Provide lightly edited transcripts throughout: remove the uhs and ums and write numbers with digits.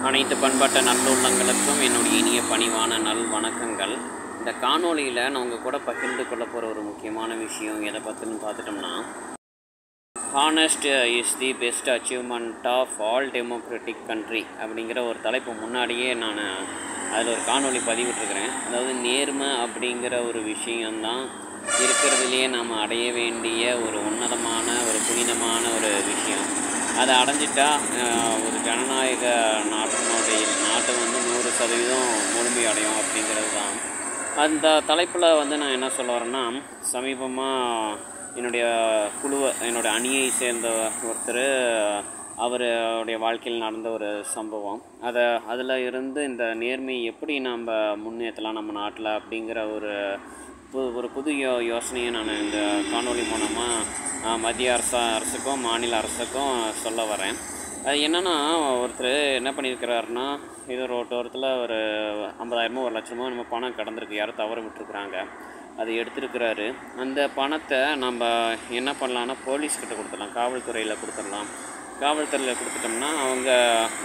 அனைத்து பண்பட்ட நல்லுள்ளங்களுக்கும் என்னுடைய இனிய பணிவான வணக்கங்கள். இந்த காணொளியில் நான் உங்கள் கூட பகிர்ந்து கொள்ள போகிற ஒரு முக்கியமான விஷயம் எதை பற்றின்னு பார்த்துட்டோம்னா, honest is the best achievement of all democratic country அப்படிங்கிற ஒரு தலைப்பு முன்னாடியே நான் அதில் ஒரு காணொளி பதிவிட்டிருக்கிறேன். அதாவது நேர்மை அப்படிங்கிற ஒரு விஷயம்தான் இருக்கிறதுலையே நாம் அடைய வேண்டிய ஒரு உன்னதமான ஒரு புனிதமான ஒரு விஷயம். அதை அடைஞ்சிட்டா ஒரு ஜனநாயக நாட்டை வந்து 100% முழுமை அடையும் அப்படிங்கிறது தான். அந்த தலைப்பில் வந்து நான் என்ன சொல்ல வரேன்னா, சமீபமாக என்னுடைய அணியை சேர்ந்த ஒருத்தர் அவருடைய வாழ்க்கையில் நடந்த ஒரு சம்பவம், அதில் இருந்து இந்த நேர்மையை எப்படி நாம் முன்னேற்றலாம் நம்ம நாட்டில் அப்படிங்கிற ஒரு புது யோசனையை நான் இந்த காணொளி மூலமாக மத்திய அரசுக்கும் மாநில அரசுக்கும் சொல்ல வரேன். அது என்னென்னா, ஒருத்தர் என்ன பண்ணியிருக்கிறாருன்னா, இது ரோட்டோரத்தில் ஒரு 50,000 1 லட்சமோ நம்ம பணம் கடந்திருக்கு, யாரும் தவற விட்டுருக்குறாங்க. அதை எடுத்துருக்கிறாரு. அந்த பணத்தை நம்ம என்ன பண்ணலான்னா போலீஸ்கிட்ட கொடுத்துடலாம், காவல்துறையில் கொடுத்துடலாம். காவல்துறையில் கொடுத்துட்டோம்னா அவங்க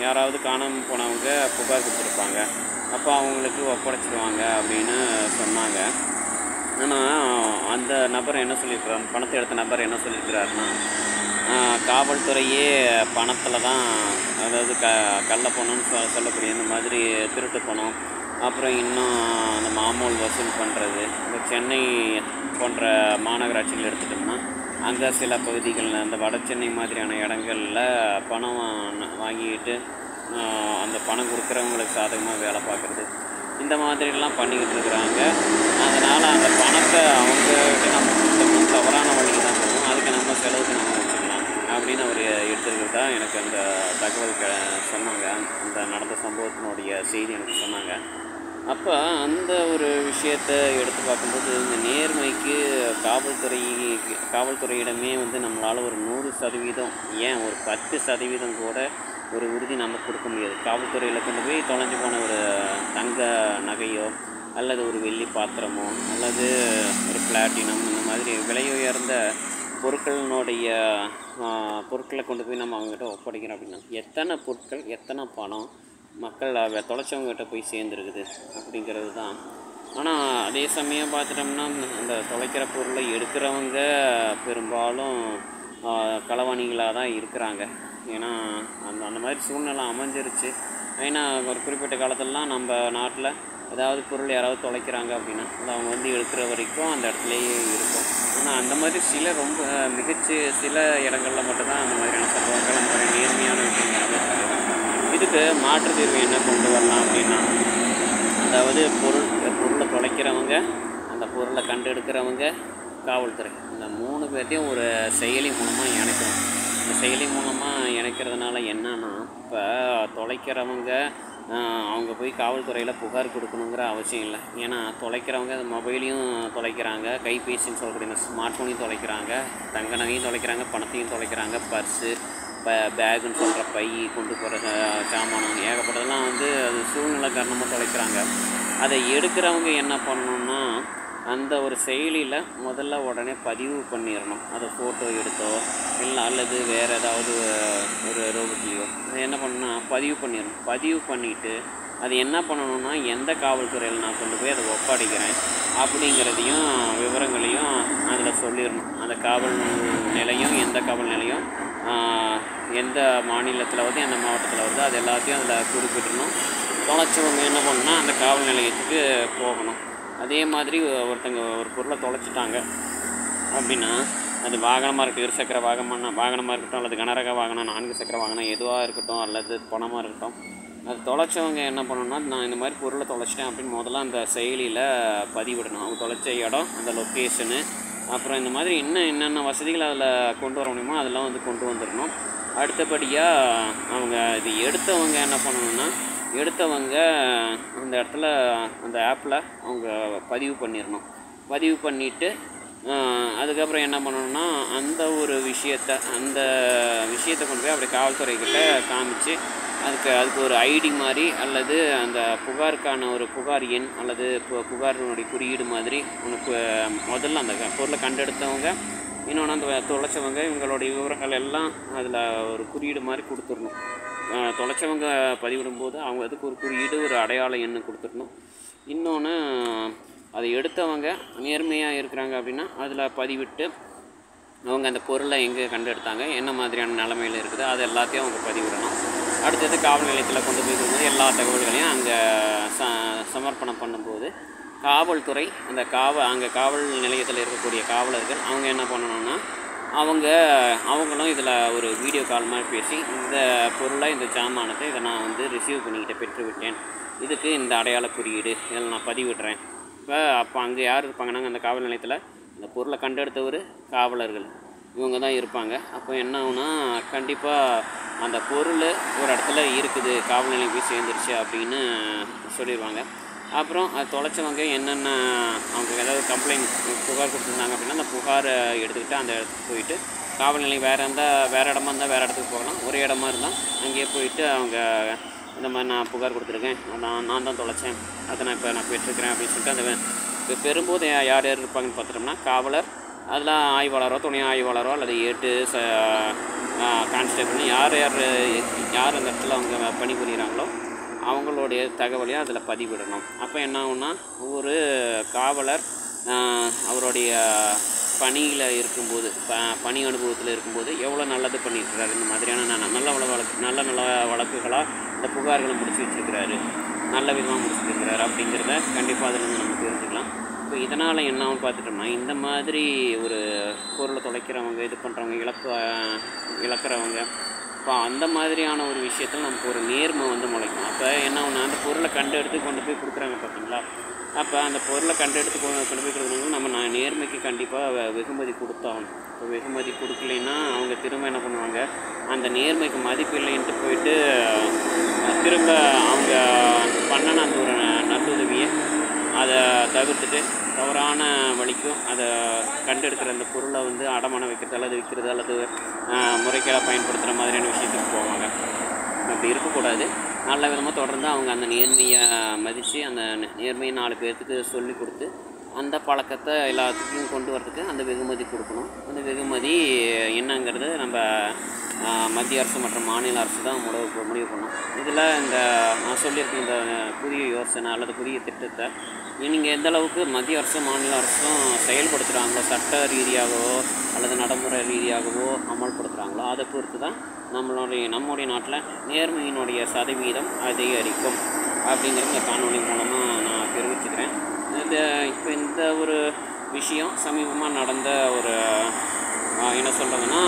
யாராவது காணாமல் போனவங்க புகார் கொடுத்துருப்பாங்க, அப்போ அவங்களுக்கு ஒப்படைச்சிடுவாங்க அப்படின்னு சொன்னாங்க. ஆனால் அந்த நபர் என்ன சொல்லியிருக்கிறார், பணத்தை எடுத்த நபர் என்ன சொல்லியிருக்கிறாருன்னா, காவல்துறையே பணத்தில் தான், அதாவது கள்ள பணம்னு சொல்லக்கூடிய இந்த மாதிரி திருட்டு பணம், அப்புறம் இன்னும் அந்த மாமூல் வசூல் பண்ணுறது. இந்த சென்னை போன்ற மாநகராட்சிகள் எடுத்துட்டோம்னா அங்கே சில பகுதிகளில் அந்த வட சென்னை மாதிரியான இடங்களில் பணம் வாங்கிட்டு அந்த பணம் கொடுக்குறவங்களுக்கு சாதகமாக வேலை பார்க்குறது, இந்த மாதிரிலாம் பண்ணிக்கிட்டு இருக்கிறாங்க. அதனால் அந்த பணத்தை அவங்ககிட்ட நம்ம கொடுத்தோம்னா தவறான வழிக்கு தான் போகும், அதுக்கு நம்ம செலவுக்கு நம்ம வச்சுக்கலாம் அப்படின்னு அவர் எடுத்துருக்கிறது தான் எனக்கு அந்த தகவல் சொன்னாங்க. அந்த நடந்த சம்பவத்தினுடைய செய்தி எனக்கு சொன்னாங்க. அப்போ அந்த ஒரு விஷயத்தை எடுத்து பார்க்கும்போது, இந்த நேர்மைக்கு காவல்துறையிடமே வந்து நம்மளால் ஒரு 100%, ஏன் ஒரு 10% கூட ஒரு உறுதி நமக்கு கொடுக்க முடியாது. காவல்துறையில் கொண்டு போய் தொலைஞ்சு போன ஒரு தங்க நகையோ அல்லது ஒரு வெள்ளி பாத்திரமோ அல்லது ஒரு பிளாட்டினம், இந்த மாதிரி விலை உயர்ந்த பொருட்களை கொண்டு போய் நம்ம அவங்ககிட்ட ஒப்படைக்கிறோம் அப்படின்னா, எத்தனை பொருட்கள் எத்தனை பணம் மக்கள் தொலைச்சவங்ககிட்ட போய் சேர்ந்துருக்குது அப்படிங்கிறது தான். ஆனால் அதே சமயம் பார்த்துட்டோம்னா, அந்த தொலைக்கிற பொருளை எடுக்கிறவங்க பெரும்பாலும் களவாணிகளாக தான் இருக்கிறாங்க. ஏன்னா அந்த மாதிரி சூழ்நிலை அமைஞ்சிருச்சு. ஏன்னா ஒரு குறிப்பிட்ட காலத்திலலாம் நம்ம நாட்டில் ஏதாவது பொருள் யாராவது தொலைக்கிறாங்க அப்படின்னா அது அவங்க வந்து எடுக்கிற வரைக்கும் அந்த இடத்துலையே இருக்கும். ஆனால் அந்த மாதிரி சில இடங்களில் மட்டும்தான் அந்த மாதிரியான சம்பவங்கள், அந்த மாதிரி நேர்மையான விஷயங்கள் இருக்குது. இதுக்கு மாற்று தீர்வு என்ன கொண்டு வரலாம் அப்படின்னா, அதாவது பொருளை தொலைக்கிறவங்க, அந்த பொருளை கண்டெடுக்கிறவங்க, காவல்துறை, இந்த 3 பேர்த்தையும் ஒரு செயலி மூலமாக இணைக்கணும். இந்த செயலி மூலமாக இணைக்கிறதுனால என்னன்னா, இப்போ தொலைக்கிறவங்க அவங்க போய் காவல்துறையில் புகார் கொடுக்கணுங்கிற அவசியம் இல்லை. ஏன்னா தொலைக்கிறவங்க மொபைலையும் தொலைக்கிறாங்க, கைபேசின்னு சொல்லக்கூடிய இந்த ஸ்மார்ட் ஃபோனையும் தொலைக்கிறாங்க, தங்க நகையும் தொலைக்கிறாங்க, பணத்தையும் தொலைக்கிறாங்க, பர்ஸு பேகுன்னு சொல்கிற பை, கொண்டு போகிற சாமானம், ஏகப்பட்டதெல்லாம் வந்து அது சூழ்நிலை காரணமாக தொலைக்கிறாங்க. அதை எடுக்கிறவங்க என்ன பண்ணணுன்னா, அந்த ஒரு செயலியில் முதல்ல உடனே பதிவு பண்ணிடணும். அதை ஃபோட்டோ எடுத்தோ இல்லை அல்லது வேறு ஏதாவது ஒரு ரோபோட்லேயோ அதை என்ன பண்ணணும்னா பதிவு பண்ணிடணும். பதிவு பண்ணிவிட்டு அது என்ன பண்ணணுன்னா, எந்த காவல்துறையில் நான் கொண்டு போய் அதை ஒப்படைக்கிறேன் அப்படிங்கிறதையும் விவரங்களையும் அதில் சொல்லிடணும். அந்த காவல் நிலையம், எந்த காவல் நிலையம் எந்த மாநிலத்தில் வந்து எந்த மாவட்டத்தில் வருது அது எல்லாத்தையும் அதில் குறிப்பிடணும். தொலைச்சவங்க என்ன பண்ணணும்னா அந்த காவல் நிலையத்துக்கு போகணும். அதே மாதிரி ஒரு பொருளை தொலைச்சிட்டாங்க அப்படின்னா, அது வாகனமாக இருக்கட்டும், இருசக்கர வாகனமாக இருக்கட்டும் அல்லது கனரக வாகனம், 4 சக்கர வாகனம் எதுவாக இருக்கட்டும் அல்லது பணமாக இருக்கட்டும், அது தொலைச்சவங்க என்ன பண்ணணும்னா, நான் இந்த மாதிரி பொருளை தொலைச்சிட்டேன் அப்படின்னு முதல்ல அந்த செயலியில் பதிவிடணும். அவங்க தொலைச்ச இடம், அந்த லொக்கேஷனு, அப்புறம் இந்த மாதிரி இன்னும் என்னென்ன வசதிகள் அதில் கொண்டு வர முடியுமோ அதெல்லாம் வந்து கொண்டு வந்துடணும். அடுத்தபடியாக அவங்க இது எடுத்தவங்க என்ன பண்ணணும்னா, எடுத்தவங்க அந்த இடத்துல அந்த ஆப்பில் அவங்க பதிவு பண்ணிடணும். பதிவு பண்ணிவிட்டு அதுக்கப்புறம் என்ன பண்ணணும்னா, அந்த விஷயத்தை கொண்டு போய் அப்படி காவல்துறைக்கிட்ட காமிச்சு அதுக்கு ஒரு ஐடி மாதிரி அல்லது அந்த புகாருக்கான ஒரு புகார் எண் அல்லது புகாரினுடைய குறியீடு மாதிரி உனக்கு முதல்ல அந்த பொருளை கண்டெடுத்தவங்க, இன்னொன்று அந்த தொலைச்சவங்க, இவங்களுடைய விவரங்கள் எல்லாம் அதில் ஒரு குறியீடு மாதிரி கொடுத்துடணும். தொலைச்சவங்க பதிவிடும்போது அவங்க அதுக்கு ஒரு குறியீடு, ஒரு அடையாள எண்ணு கொடுத்துடணும். இன்னொன்று, அதை எடுத்தவங்க நேர்மையாக இருக்கிறாங்க அப்படின்னா அதில் பதிவிட்டு அவங்க அந்த பொருளை எங்கே கண்டெடுத்தாங்க, என்ன மாதிரியான நிலமையில் இருக்குது, அது எல்லாத்தையும் அவங்க பதிவிடணும். அடுத்தது காவல் நிலையத்தில் கொண்டு போய் கொடுக்கும்போது எல்லா தகவல்களையும் அங்கே சமர்ப்பணம் பண்ணும்போது காவல்துறை அந்த அங்கே காவல் நிலையத்தில் இருக்கக்கூடிய காவலர்கள் அவங்க என்ன பண்ணணும்னா அவங்களும் இதில் ஒரு வீடியோ கால் மாதிரி பேசி, இந்த பொருளை, இந்த சாமானத்தை இதை நான் வந்து ரிசீவ் பண்ணிக்கிட்டு பெற்றுவிட்டேன், இதுக்கு இந்த அடையாள குறியீடு இதில் நான் பதிவிடுறேன். அப்போ அங்கே யார் இருப்பாங்கன்னா, அந்த காவல் நிலையத்தில் அந்த பொருளை கண்டெடுத்தவர், காவலர்கள் இவங்க தான் இருப்பாங்க. அப்போ என்ன ஆகுனா, கண்டிப்பாக அந்த பொருள் ஒரு இடத்துல இருக்குது, காவல் நிலையம் போய் சேர்ந்துருச்சு அப்படின்னு சொல்லிடுவாங்க. அப்புறம் அது தொலைச்சவங்க என்னென்ன அவங்க ஏதாவது கம்ப்ளைண்ட், புகார் கொடுத்துருந்தாங்க அப்படின்னா அந்த புகாரை எடுத்துக்கிட்டு அந்த இடத்துக்கு போயிட்டு, காவல் நிலையம் வேறு இடமா இருந்தால் வேறு இடத்துக்கு போகலாம், ஒரே இடமா இருந்தால் அங்கேயே போயிட்டு அவங்க இந்த மாதிரி நான் புகார் கொடுத்துருக்கேன், நான் தான் தொலைச்சேன், அதை நான் பெற்றுக்கிறேன் அப்படின்னு சொல்லிட்டு அந்த பெறும்போது யார் இருப்பாங்கன்னு பார்த்துட்டோம்னா காவலர், அதில் ஆய்வாளரோ, துணை ஆய்வாளரோ அல்லது கான்ஸ்டபிள்னு யார் அந்த இடத்துல அவங்க பணிபுரிகிறாங்களோ அவங்களுடைய தகவலையும் அதில் பதிவிடணும். அப்போ என்ன ஆகுன்னா, ஒரு காவலர் அவருடைய பணியில் இருக்கும்போது, பணி அனுபவத்தில் இருக்கும்போது எவ்வளோ நல்லது பண்ணியிருக்கிறாரு, இந்த மாதிரியான நல்ல வழக்குகளாக இந்த புகார்களை முடிச்சு வச்சுருக்கிறாரு, நல்ல விதமாக முடிச்சுருக்கிறாரு அப்படிங்கிறத கண்டிப்பாக அதில் நம்ம தெரிஞ்சுக்கலாம். இப்போ இதனால் என்ன ஆகும் பார்த்துட்டோம்னா, இந்த மாதிரி ஒரு பொருளை தொலைக்கிறவங்க, இது பண்ணுறவங்க, இழக்கிறவங்க, இப்போ அந்த மாதிரியான ஒரு விஷயத்தில் நமக்கு ஒரு நேர்மை வந்து முளைக்கும். அப்போ என்ன ஒன்று, அந்த பொருளை கண்டெடுத்து கொண்டு போய் கொடுக்குறாங்க பார்த்தீங்களா, அப்போ அந்த பொருளை கண்டெடுத்து கொண்டு போய் கொடுக்குறவங்க நம்ம நேர்மைக்கு கண்டிப்பாக வெகுமதி கொடுத்தாகணும். இப்போ வெகுமதி கொடுக்கலைன்னா அவங்க திரும்ப என்ன பண்ணுவாங்க, அந்த நேர்மைக்கு மதிப்பு இல்லைன்ட்டு போயிட்டு திரும்ப அவங்க பண்ணின அந்த ஒரு நல்லுதவியை அதை தவிர்த்துட்டு தவறான வழிக்கும் அதை கண்டெடுக்கிற அந்த பொருளை வந்து அடமானம் வைக்கிறது அல்லது விற்கிறது அல்லது முறைகேடாக பயன்படுத்துகிற மாதிரியான விஷயத்துக்கு போவாங்க. அப்படி இருக்கக்கூடாது. நல்ல விதமாக தொடர்ந்து அவங்க அந்த நேர்மையை மதித்து அந்த நேர்மையை 4 பேர்த்துக்கு சொல்லி கொடுத்து அந்த பழக்கத்தை எல்லாத்துக்கும் கொண்டு வரதுக்கு அந்த வெகுமதி கொடுக்கணும். அந்த வெகுமதி என்னங்கிறது நம்ம மத்திய அரசு மற்றும் மாநில அரசு தான் முடிவு பண்ணணும். இதில் இந்த நான் சொல்லியிருக்கேன், இந்த புதிய யோசனை அல்லது புதிய திட்டத்தை நீங்கள் எந்த அளவுக்கு மத்திய அரசும் மாநில அரசும் செயல்படுத்துகிறாங்களோ, சட்ட ரீதியாகவோ அல்லது நடைமுறை ரீதியாகவோ அமல்படுத்துகிறாங்களோ, அதை பொறுத்து தான் நம்முடைய நாட்டில் நேர்மையினுடைய சதவீதம் அதிகரிக்கும் அப்படிங்கிறது இந்த காணொலி மூலமாக நான் தெரிவிச்சுக்கிறேன். இப்போ இந்த ஒரு விஷயம் சமீபமாக நடந்த ஒரு என்ன சொல்கிறதுன்னா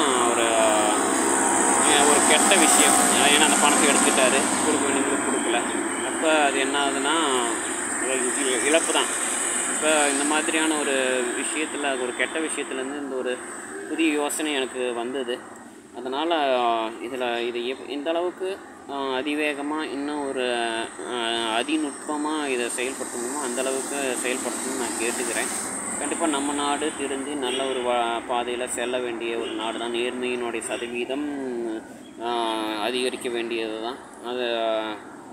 ஒரு கெட்ட விஷயம். ஏன்னா அந்த பணத்தை எடுத்துக்கிட்டாரு, கொடுக்க வேண்டியது கொடுக்கல. அப்போ அது என்ன ஆகுதுன்னா இழப்பு தான். இப்போ இந்த மாதிரியான ஒரு விஷயத்தில், ஒரு கெட்ட விஷயத்துலேருந்து இந்த ஒரு புதிய யோசனை எனக்கு வந்தது. அதனால் இது எந்த அளவுக்கு அதிவேகமாக இன்னும் ஒரு அதிநுட்பமாக இதை செயல்படுத்தணுமோ அந்தளவுக்கு செயல்படுத்தணும்னு நான் கேட்டுக்கிறேன். கண்டிப்பாக நம்ம நாடு திருந்தி நல்ல ஒரு பாதையில் செல்ல வேண்டிய ஒரு நாடு தான். நேர்மையினுடைய சதவீதம் அதிகரிக்க வேண்டியது தான். அதை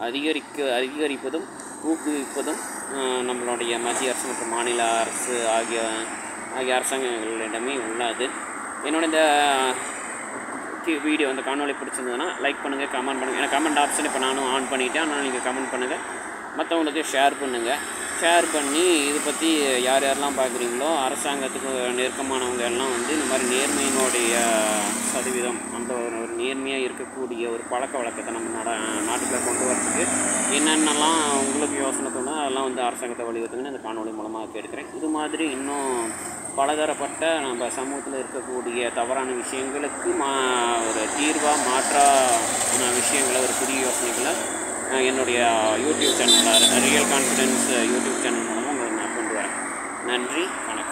அதிகரிப்பதும் ஊக்குவிப்பதும் நம்மளுடைய மத்திய அரசு மற்றும் மாநில அரசு ஆகிய அரசாங்கங்களிடமே உள்ளது. என்னோட இந்த வீடியோ, இந்த காணொலி பிடிச்சிருந்ததுன்னா லைக் பண்ணுங்கள், கமெண்ட் பண்ணுங்கள். ஏன்னா கமெண்ட் ஆப்ஷன் இப்போ நானும் ஆன் பண்ணிவிட்டேன். அதனால் நீங்கள் கமெண்ட் பண்ணுங்கள், மற்றவங்களுக்கு ஷேர் பண்ணுங்கள். ஷேர் பண்ணி இதை பற்றி யாரெல்லாம் பார்க்குறீங்களோ, அரசாங்கத்துக்கு நெருக்கமானவங்க எல்லாம் வந்து இந்த மாதிரி நேர்மையினுடைய சதவீதம், அந்த ஒரு நேர்மையாக இருக்கக்கூடிய ஒரு பழக்க வழக்கத்தை நம்ம நாட்டுக்குள்ளே கொண்டு வரதுக்கு என்னென்னலாம் உங்களுக்கு யோசனை தோணும் அதெல்லாம் வந்து அரசாங்கத்தை வலியுறுத்துங்கன்னு இந்த காணொலி மூலமாக கேட்குறேன். இது மாதிரி இன்னும் பலதரப்பட்ட நம்ம சமூகத்தில் இருக்கக்கூடிய தவறான விஷயங்களுக்கு ஒரு தீர்வாக மாற்றான விஷயங்களை, ஒரு புதிய யோசனைகளை என்னுடைய யூடியூப் சேனலில் ரியல் கான்ஃபிடென்ஸ் யூடியூப் சேனல் மூலமாக உங்களுக்கு நான் கொண்டு வரேன். நன்றி, வணக்கம்.